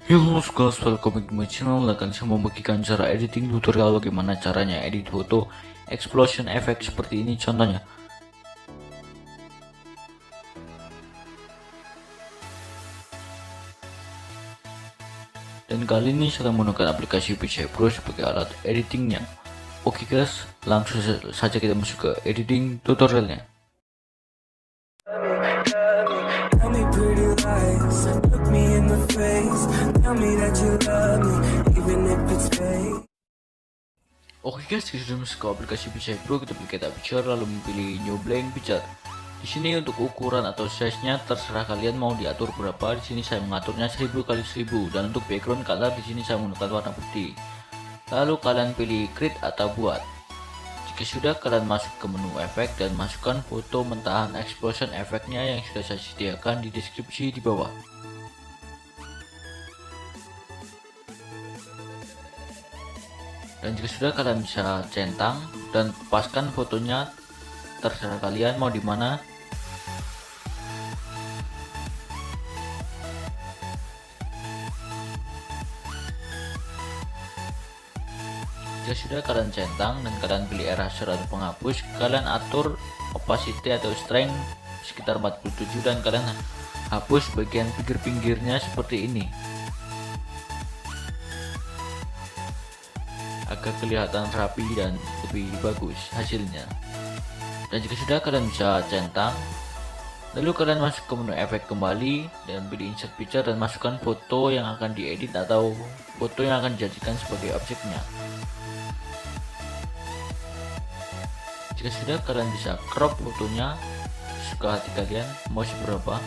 Halo guys, welcome back to my channel. Akan saya membagikan cara editing tutorial bagaimana caranya edit foto explosion effect seperti ini contohnya. Dan kali ini saya menggunakan aplikasi PCI Pro sebagai alat editingnya. Oke guys, langsung saja kita masuk ke editing tutorialnya. Tell me pretty lies, look me in the face, tell me that you love me, even if it's fake. Oke guys, kita sudah masuk ke aplikasi PCI Pro, kita pilih kata picture lalu memilih new blank picture. Di sini untuk ukuran atau size-nya terserah kalian mau diatur berapa. Di sini saya mengaturnya 1000 x 1000 dan untuk background color di sini saya menggunakan warna putih. Lalu kalian pilih create atau buat. Jika sudah, kalian masuk ke menu efek dan masukkan foto mentahan explosion efeknya yang sudah saya sediakan di deskripsi di bawah. Dan jika sudah, kalian bisa centang dan paskan fotonya, terserah kalian mau di mana. Jika sudah, kalian centang dan kalian pilih eraser atau penghapus, kalian atur opacity atau strength sekitar 47 dan kalian hapus bagian pinggir-pinggirnya seperti ini agar kelihatan rapi dan lebih bagus hasilnya. Dan jika sudah, kalian bisa centang, lalu kalian masuk ke menu efek kembali dan pilih insert picture dan masukkan foto yang akan diedit atau foto yang akan dijadikan sebagai objeknya. Jika sudah, kalian bisa crop fotonya sesuka hati kalian mau seberapa.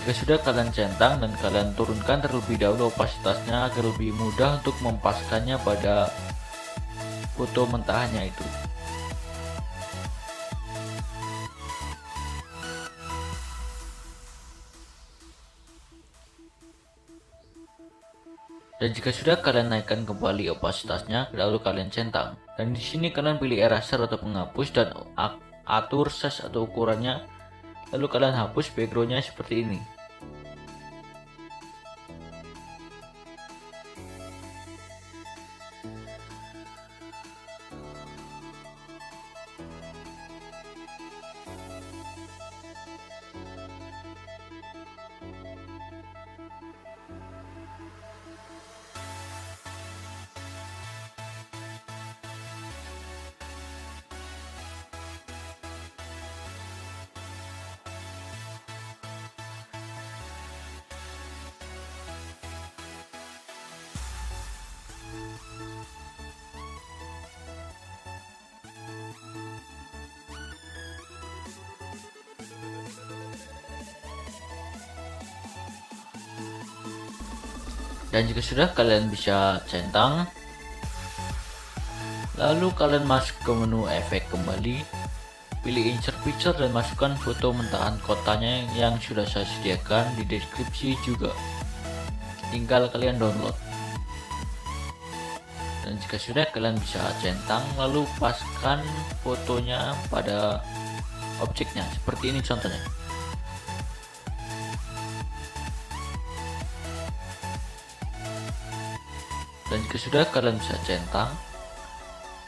Jika sudah, kalian centang dan kalian turunkan terlebih dahulu opasitasnya agar lebih mudah untuk mempaskannya pada foto mentahannya itu. Dan jika sudah, kalian naikkan kembali opasitasnya lalu kalian centang. Dan di sini kalian pilih eraser atau penghapus dan atur size atau ukurannya. Lalu kalian hapus backgroundnya seperti ini. Dan jika sudah, kalian bisa centang, lalu kalian masuk ke menu efek kembali, pilih insert picture dan masukkan foto mentahan kotanya yang sudah saya sediakan di deskripsi juga. Tinggal kalian download. Dan jika sudah, kalian bisa centang lalu paskan fotonya pada objeknya seperti ini contohnya. Dan jika sudah, kalian bisa centang,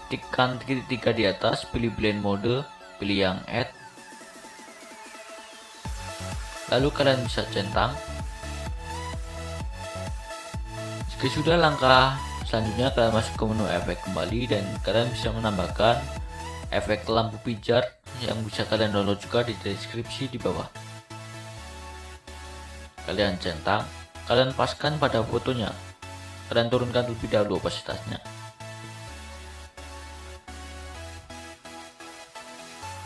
tekan titik 3 di atas, pilih blend mode, pilih yang add, lalu kalian bisa centang. Jika sudah, langkah selanjutnya kalian masuk ke menu efek kembali dan kalian bisa menambahkan efek lampu pijar yang bisa kalian download juga di deskripsi di bawah. Kalian centang, kalian paskan pada fotonya. Kalian turunkan terlebih dahulu opasitasnya.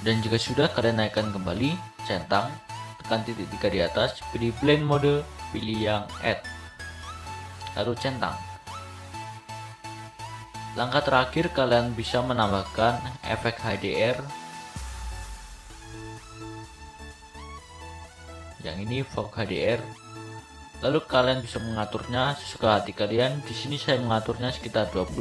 Dan jika sudah, kalian naikkan kembali, centang, tekan titik 3 di atas, pilih blend mode, pilih yang add, lalu centang. Langkah terakhir, kalian bisa menambahkan efek HDR. Yang ini Fog HDR. Lalu kalian bisa mengaturnya sesuka hati kalian. Di sini saya mengaturnya sekitar 25%.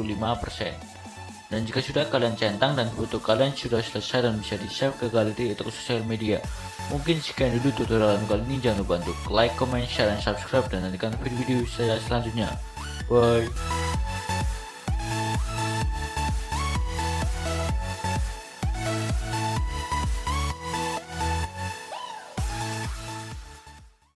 Dan jika sudah kalian centang dan foto kalian sudah selesai dan bisa di-share ke galeri atau ke sosial media. Mungkin sekian dulu tutorial kali ini, jangan lupa untuk like, comment, share, dan subscribe, dan nantikan video-video saya selanjutnya. Bye.